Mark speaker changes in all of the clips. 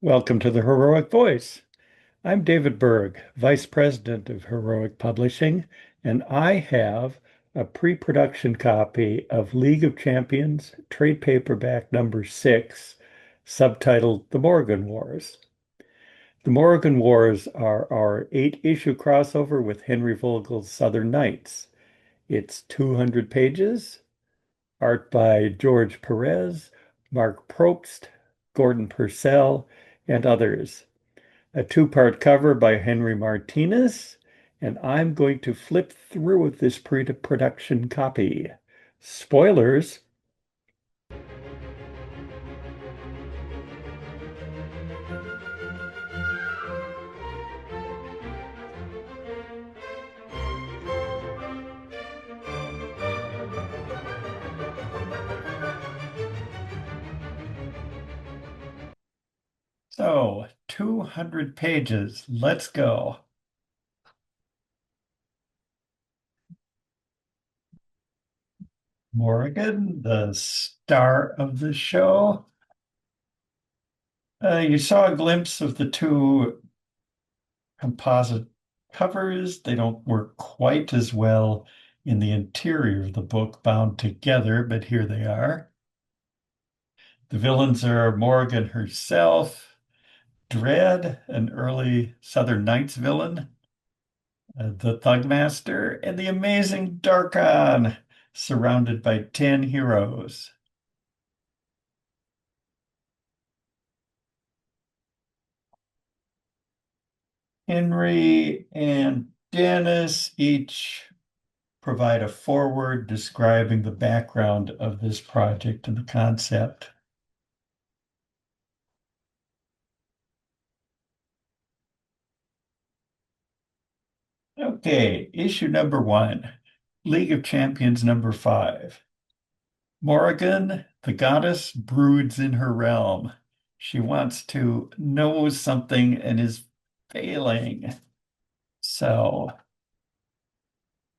Speaker 1: Welcome to the Heroic Voice. I'm David Berge, Vice President of Heroic Publishing, and I have a pre-production copy of League of Champions trade paperback number 6, subtitled The Morrigan Wars. The Morrigan Wars are our 8-issue crossover with Henry Vogel's Southern Knights. It's 200 pages, art by George Perez, Mark Probst, Gordon Purcell, and others. A two-part cover by Henry Martinez, and I'm going to flip through this pre-production copy. Spoilers. So, 200 pages. Let's go. Morrigan, the star of the show. You saw a glimpse of the two composite covers. They don't work quite as well in the interior of the book bound together, but here they are. The villains are Morrigan herself, Dread, an early Southern Knights villain, the Thugmaster, and the amazing Darkon, surrounded by 10 heroes. Henry and Dennis each provide a foreword describing the background of this project and the concept. Okay, issue number 1, League of Champions number 5. Morrigan, the goddess, broods in her realm. She wants to know something and is failing. So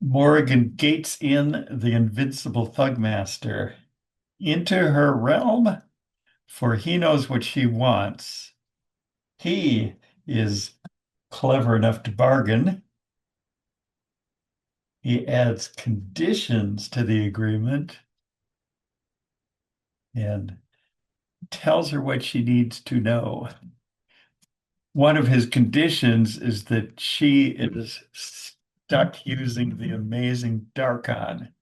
Speaker 1: Morrigan gates in the invincible Thugmaster into her realm, for he knows what she wants. He is clever enough to bargain. He adds conditions to the agreement and tells her what she needs to know. One of his conditions is that she is stuck using the amazing Darkon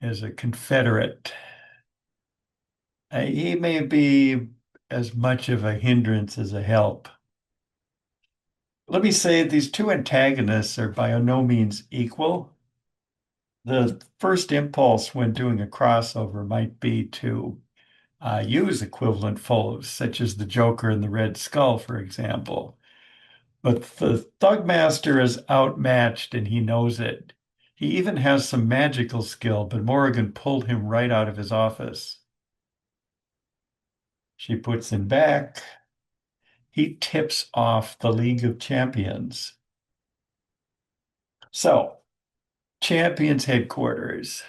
Speaker 1: as a Confederate. He may be as much of a hindrance as a help. Let me say these two antagonists are by no means equal. The first impulse when doing a crossover might be to use equivalent foes, such as the Joker and the Red Skull, for example. But the Thugmaster is outmatched and he knows it. He even has some magical skill, but Morrigan pulled him right out of his office. She puts him back. He tips off the League of Champions. So, Champions headquarters,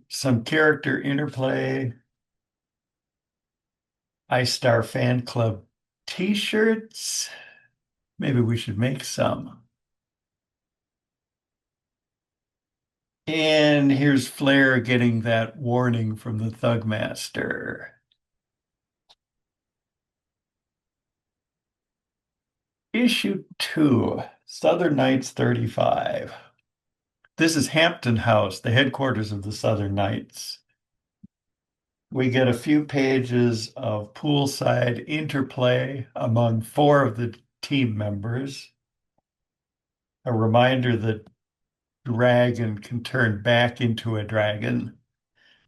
Speaker 1: some character interplay, iStar Fan Club t-shirts. Maybe we should make some. And here's Flair getting that warning from the Thugmaster. Issue 2, Southern Knights 35. This is Hampton House, the headquarters of the Southern Knights. We get a few pages of poolside interplay among 4 of the team members. A reminder that dragon can turn back into a dragon.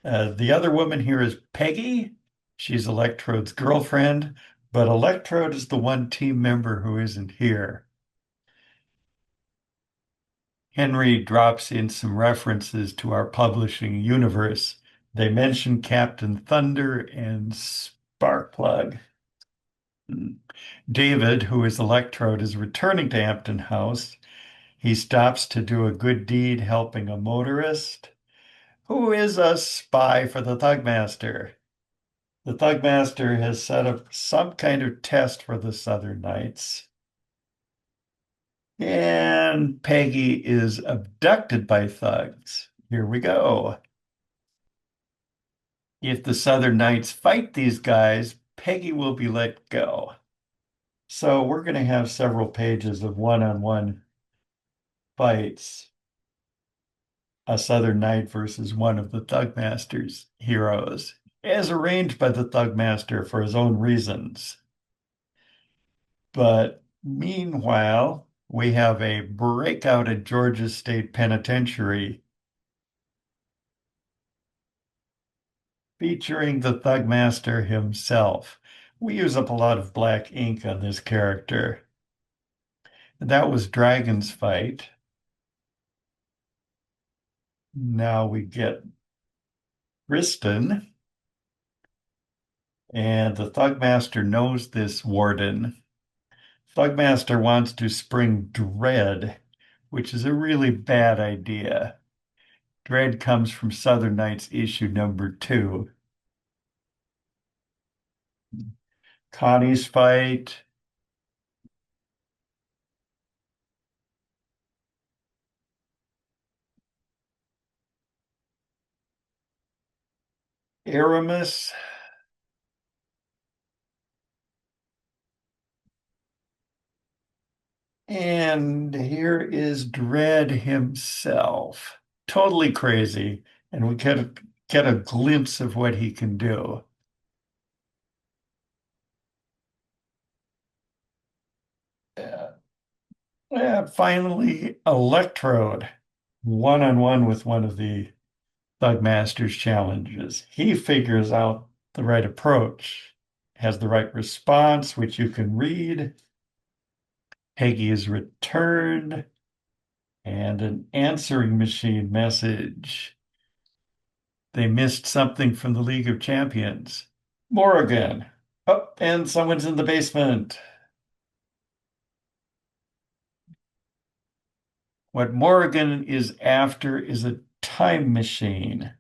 Speaker 1: The other woman here is Peggy. She's Electrode's girlfriend, but Electrode is the one team member who isn't here. Henry drops in some references to our publishing universe. They mention Captain Thunder and Sparkplug. David, who is Electrode, is returning to Hampton House. He stops to do a good deed helping a motorist who is a spy for the Thugmaster. The Thugmaster has set up some kind of test for the Southern Knights. And Peggy is abducted by thugs. Here we go. If the Southern Knights fight these guys, Peggy will be let go. So we're going to have several pages of one-on-one fights. A Southern Knight versus one of the Thugmaster's heroes, as arranged by the Thugmaster for his own reasons. But meanwhile, we have a breakout at Georgia State Penitentiary featuring the Thugmaster himself. We use up a lot of black ink on this character. That was Dragon's fight. Now we get Kristen, and the Thugmaster knows this warden. Thugmaster wants to spring Dread, which is a really bad idea. Dread comes from Southern Knights issue number 2. Connie's fight. Aramis. And here is Dread himself. Totally crazy. And we get a glimpse of what he can do. Finally, Electrode, one-on-one with one of the Thugmaster's challenges. He figures out the right approach, has the right response, which you can read. Peggy is returned, and an answering machine message. They missed something from the League of Champions. Morrigan. Oh, and someone's in the basement. What Morrigan is after is a time machine.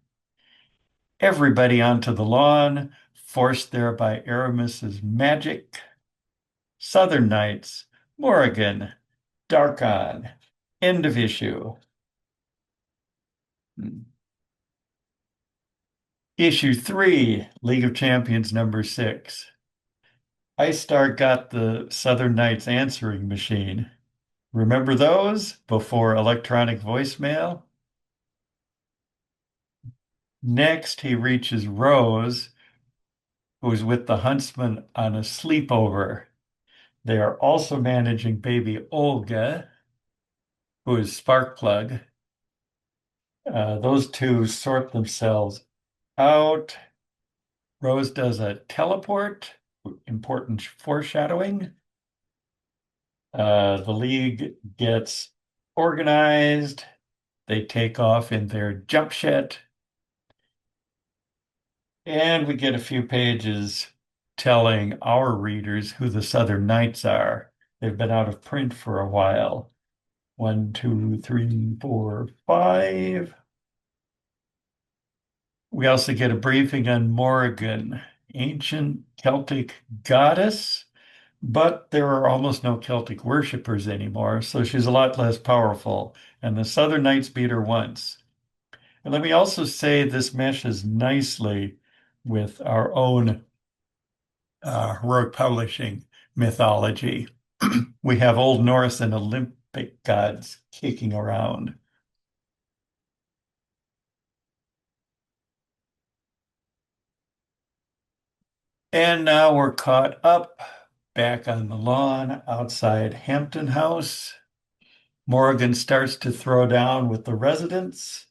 Speaker 1: Everybody onto the lawn, forced there by Aramis's magic. Southern Knights, Morrigan, Darkon. End of issue. Issue 3, League of Champions number 6. Ice Star got the Southern Knights answering machine. Remember those before electronic voicemail? Next, he reaches Rose, who's with the huntsman on a sleepover. They are also managing baby Olga, who is Sparkplug. Those two sort themselves out. Rose does a teleport, important foreshadowing. The League gets organized. They take off in their jump jet. And we get a few pages telling our readers who the Southern Knights are. They've been out of print for a while. 1, 2, 3, 4, 5. We also get a briefing on Morrigan, ancient Celtic goddess, but there are almost no Celtic worshippers anymore, so she's a lot less powerful. And the Southern Knights beat her once. And let me also say this meshes nicely with our own heroic publishing mythology. We have Old Norse and Olympic gods kicking around. And now we're caught up back on the lawn outside Hampton House. Morrigan starts to throw down with the residents.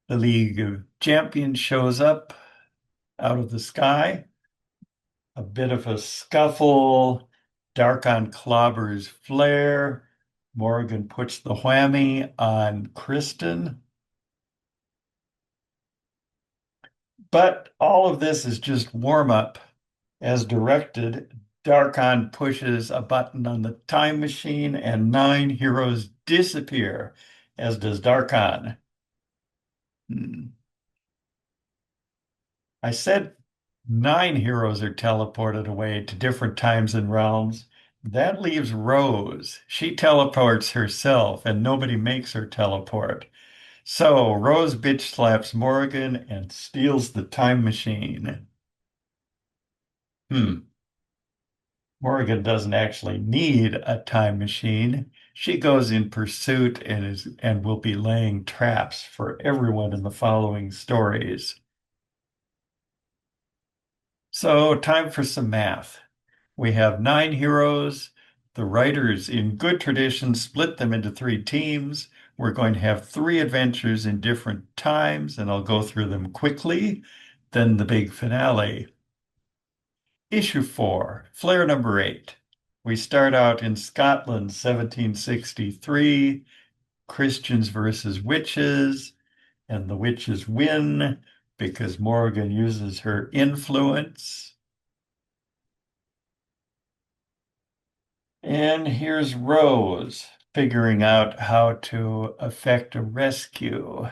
Speaker 1: The League of Champions shows up out of the sky. A bit of a scuffle. Darkon clobbers Flare. Morrigan puts the whammy on Kristen. But all of this is just warm up. As directed, Darkon pushes a button on the time machine and 9 heroes disappear, as does Darkon. I said 9 heroes are teleported away to different times and realms. That leaves Rose. She teleports herself, and nobody makes her teleport. So Rose bitch slaps Morrigan and steals the time machine. Hmm. Morrigan doesn't actually need a time machine. She goes in pursuit and will be laying traps for everyone in the following stories. So, time for some math. We have 9 heroes. The writers, in good tradition, split them into 3 teams. We're going to have 3 adventures in different times, and I'll go through them quickly. Then the big finale. Issue 4, Flare number 8. We start out in Scotland, 1763, Christians versus witches, and the witches win because Morrigan uses her influence. And here's Rose figuring out how to effect a rescue.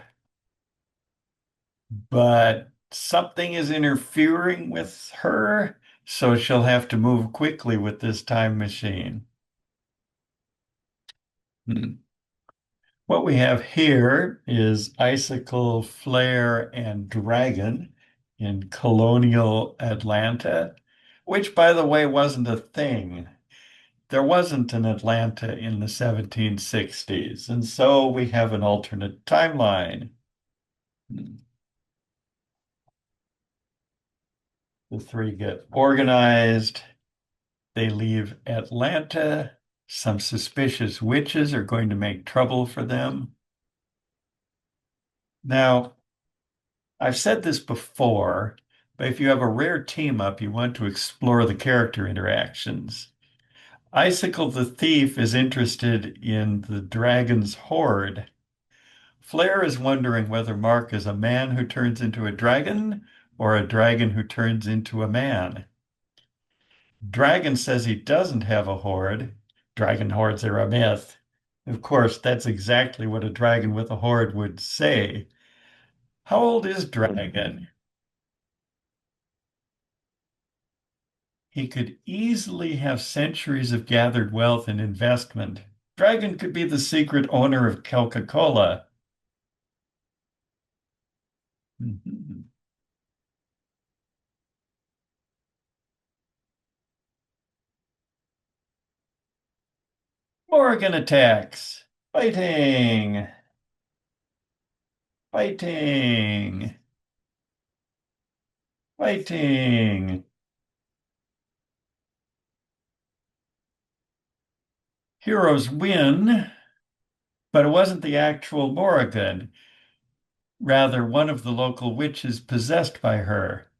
Speaker 1: But something is interfering with her, so she'll have to move quickly with this time machine. Hmm. What we have here is Icicle, Flare, and Dragon in colonial Atlanta, which, by the way, wasn't a thing. There wasn't an Atlanta in the 1760s, and so we have an alternate timeline. The 3 get organized. They leave Atlanta. Some suspicious witches are going to make trouble for them. Now, I've said this before, but if you have a rare team up, you want to explore the character interactions. Icicle the Thief is interested in the dragon's horde. Flare is wondering whether Mark is a man who turns into a dragon or a dragon who turns into a man. Dragon says he doesn't have a horde. Dragon hordes are a myth. Of course, that's exactly what a dragon with a horde would say. How old is Dragon? He could easily have centuries of gathered wealth and investment. Dragon could be the secret owner of Coca-Cola. Mhm. Morgan attacks. Fighting. Fighting. Fighting. Heroes win, but it wasn't the actual Morrigan. Rather, one of the local witches possessed by her.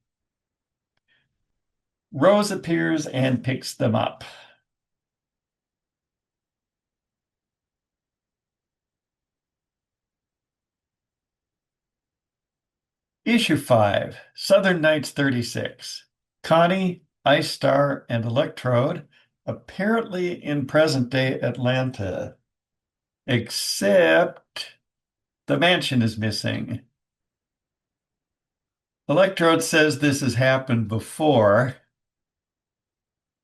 Speaker 1: Rose appears and picks them up. Issue 5, Southern Nights 36. Connie, Ice Star, and Electrode apparently in present-day Atlanta, except the mansion is missing. Electrode says this has happened before.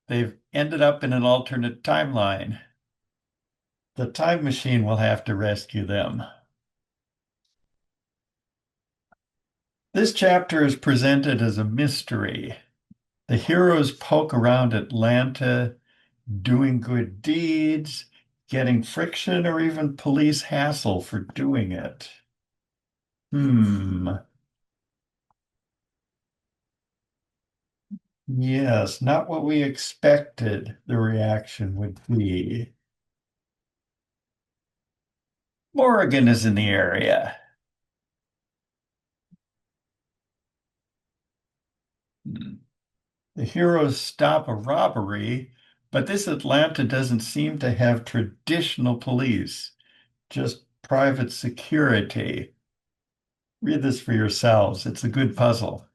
Speaker 1: They've ended up in an alternate timeline. The time machine will have to rescue them. This chapter is presented as a mystery. The heroes poke around Atlanta, doing good deeds, getting friction, or even police hassle for doing it. Hmm. Yes, not what we expected the reaction would be. Morrigan is in the area. Hmm. The heroes stop a robbery, but this Atlanta doesn't seem to have traditional police, just private security. Read this for yourselves. It's a good puzzle.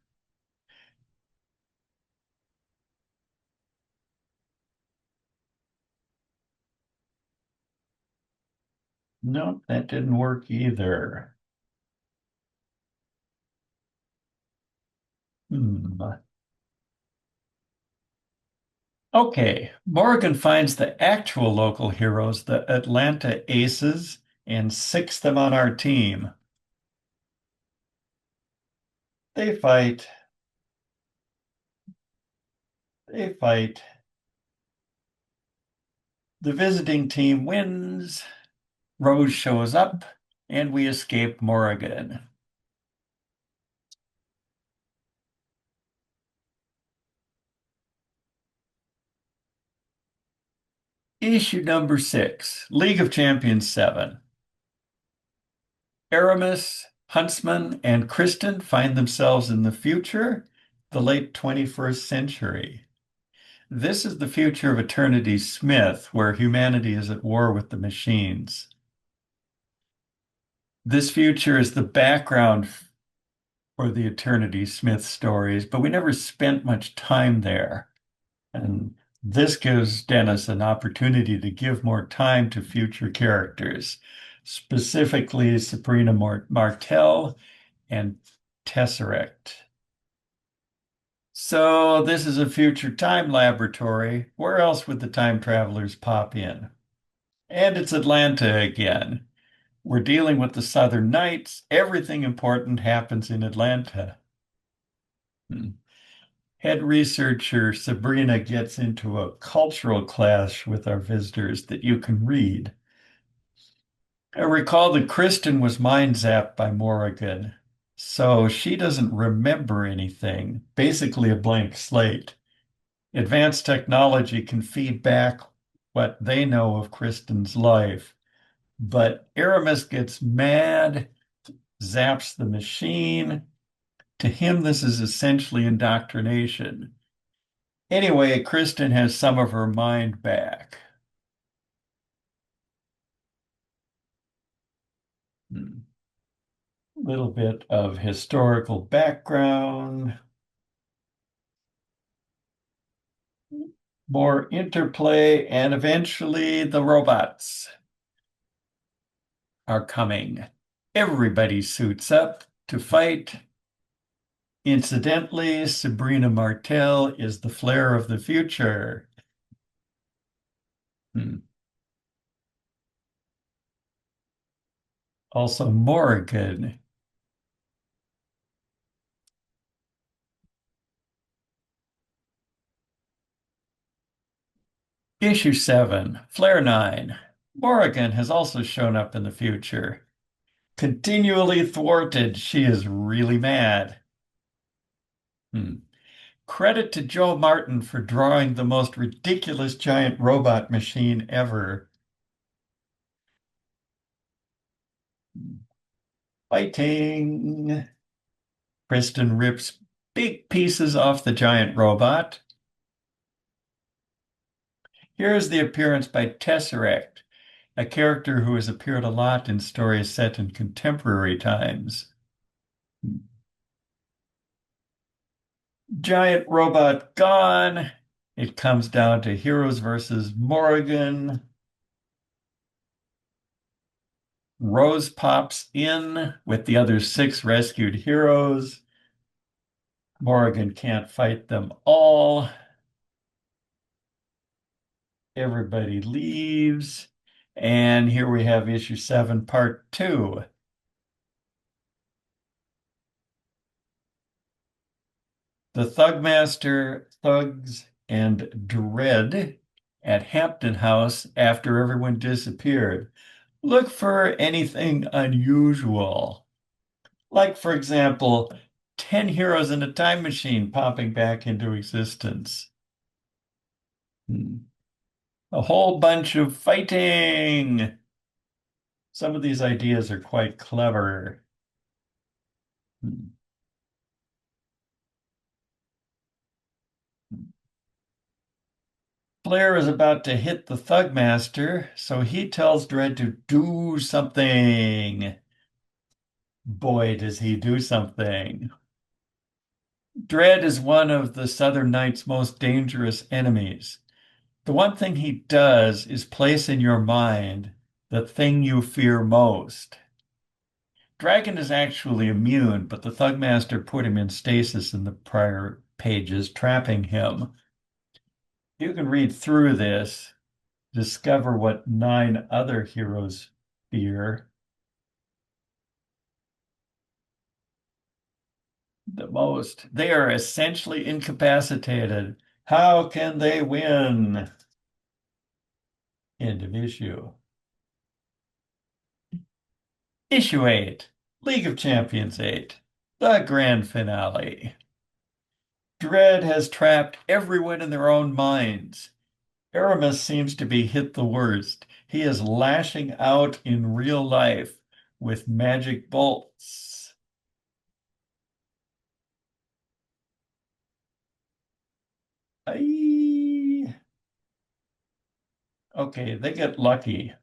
Speaker 1: No, that didn't work either. Hmm. Okay, Morrigan finds the actual local heroes, the Atlanta Aces, and six them on our team. They fight, they fight. The visiting team wins. Rose shows up, and we escape Morrigan. Issue number 6, League of Champions 7. Aramis, Huntsman, and Kristen find themselves in the future, the late 21st century. This is the future of Eternity Smith, where humanity is at war with the machines. This future is the background for the Eternity Smith stories, but we never spent much time there. And this gives Dennis an opportunity to give more time to future characters, specifically Sabrina Martel and Tesseract. So this is a future time laboratory. Where else would the time travelers pop in? And it's Atlanta again. We're dealing with the Southern Knights. Everything important happens in Atlanta. Hmm. Head researcher Sabrina gets into a cultural clash with our visitors that you can read. I recall that Kristen was mind zapped by Morrigan, so she doesn't remember anything, basically a blank slate. Advanced technology can feed back what they know of Kristen's life, but Aramis gets mad, zaps the machine. To him, this is essentially indoctrination. Anyway, Kristen has some of her mind back. A little bit of historical background, more interplay, and eventually the robots are coming. Everybody suits up to fight. Incidentally, Sabrina Martel is the flare of the future. Hmm. Also, Morrigan. Issue 7, Flare 9. Morrigan has also shown up in the future. Continually thwarted, she is really mad. Hmm. Credit to Joe Martin for drawing the most ridiculous giant robot machine ever. Fighting. Kristen rips big pieces off the giant robot. Here's the appearance by Tesseract, a character who has appeared a lot in stories set in contemporary times. Giant robot gone. It comes down to heroes versus Morrigan. Rose pops in with the other six rescued heroes. Morrigan can't fight them all. Everybody leaves. And here we have issue 7, part 2. The Thugmaster, Thugs, and Dread at Hampton House after everyone disappeared. Look for anything unusual. Like, for example, 10 heroes in a time machine popping back into existence. A whole bunch of fighting. Some of these ideas are quite clever. Blair is about to hit the Thugmaster, so he tells Dredd to do something. Boy, does he do something. Dredd is one of the Southern Knight's most dangerous enemies. The one thing he does is place in your mind the thing you fear most. Dragon is actually immune, but the Thugmaster put him in stasis in the prior pages, trapping him. You can read through this, discover what 9 other heroes fear the most. They are essentially incapacitated. How can they win? End of issue. Issue 8, League of Champions 8, the grand finale. Dread has trapped everyone in their own minds. Aramis seems to be hit the worst. He is lashing out in real life with magic bolts. Aye. Okay, they get lucky.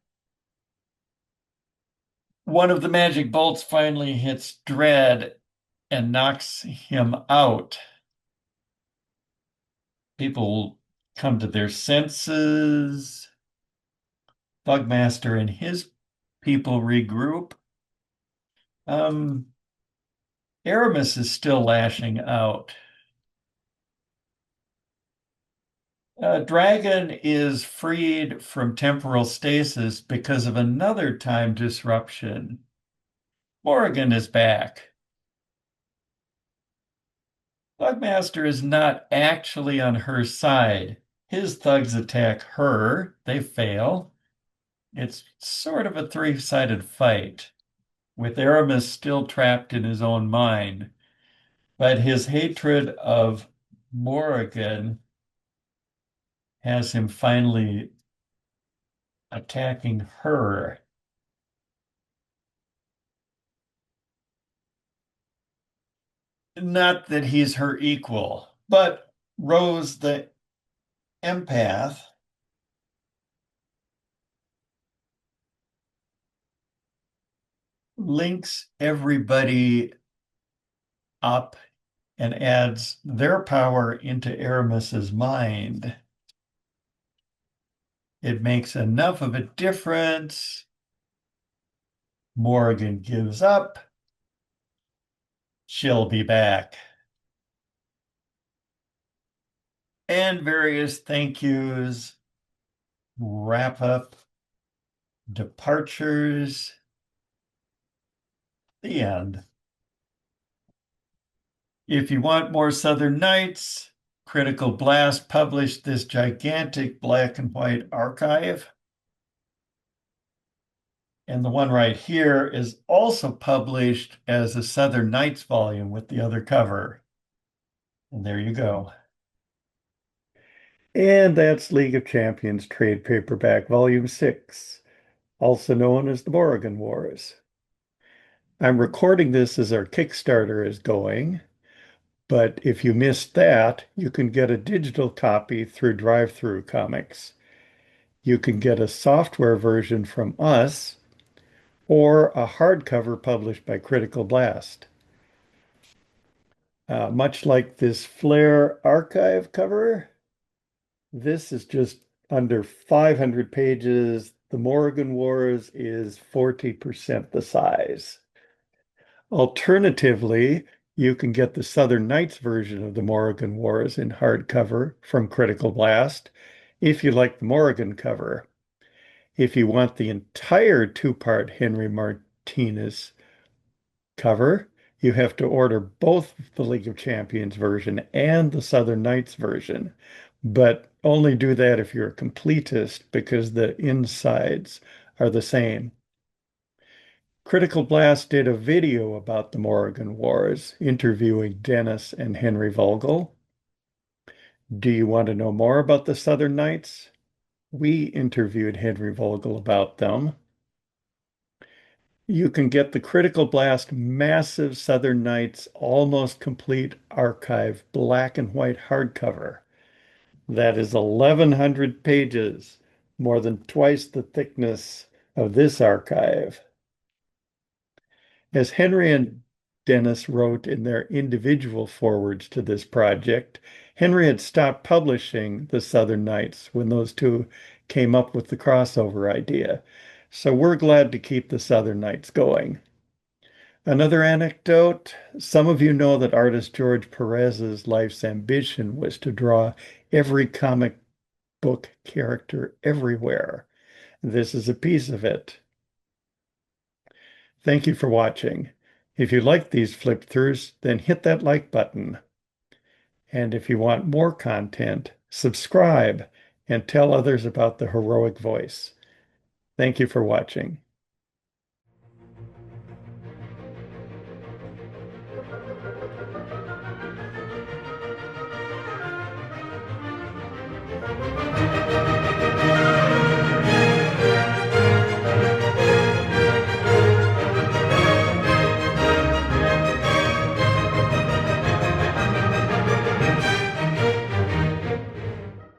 Speaker 1: One of the magic bolts finally hits Dread and knocks him out. People come to their senses. Bugmaster and his people regroup. Um, Aramis is still lashing out. Dragon is freed from temporal stasis because of another time disruption. Morrigan is back. Bugmaster is not actually on her side. His thugs attack her. They fail. It's sort of a three-sided fight, with Aramis still trapped in his own mind. But his hatred of Morrigan has him finally attacking her. Not that he's her equal, but Rose, the empath, links everybody up and adds their power into Aramis's mind. It makes enough of a difference. Morrigan gives up. She'll be back. And various thank yous, wrap up, departures, the end. If you want more Southern Nights, Critical Blast published this gigantic black and white archive. And the one right here is also published as a Southern Nights volume with the other cover. And there you go. And that's League of Champions Trade Paperback Volume 6, also known as the Morrigan Wars. I'm recording this as our Kickstarter is going, but if you missed that, you can get a digital copy through Drive-Thru Comics. You can get a software version from us or a hardcover published by Critical Blast. Much like this Flare archive cover, this is just under 500 pages. The Morrigan Wars is 40% the size. Alternatively, you can get the Southern Nights version of the Morrigan Wars in hardcover from Critical Blast if you like the Morrigan cover. If you want the entire two-part Henry Martinez cover, you have to order both the League of Champions version and the Southern Nights version, but only do that if you're a completist because the insides are the same. Critical Blast did a video about the Morrigan Wars, interviewing Dennis and Henry Vogel. Do you want to know more about the Southern Nights? We interviewed Henry Vogel about them. You can get the Critical Blast massive Southern Nights almost complete archive black and white hardcover. That is 1,100 pages, more than twice the thickness of this archive. As Henry and Dennis wrote in their individual forwards to this project, Henry had stopped publishing the Southern Nights when those two came up with the crossover idea. So we're glad to keep the Southern Nights going. Another anecdote, some of you know that artist George Perez's life's ambition was to draw every comic book character everywhere. This is a piece of it. Thank you for watching. If you like these flip-throughs, then hit that like button. And if you want more content, subscribe and tell others about the heroic voice. Thank you for watching.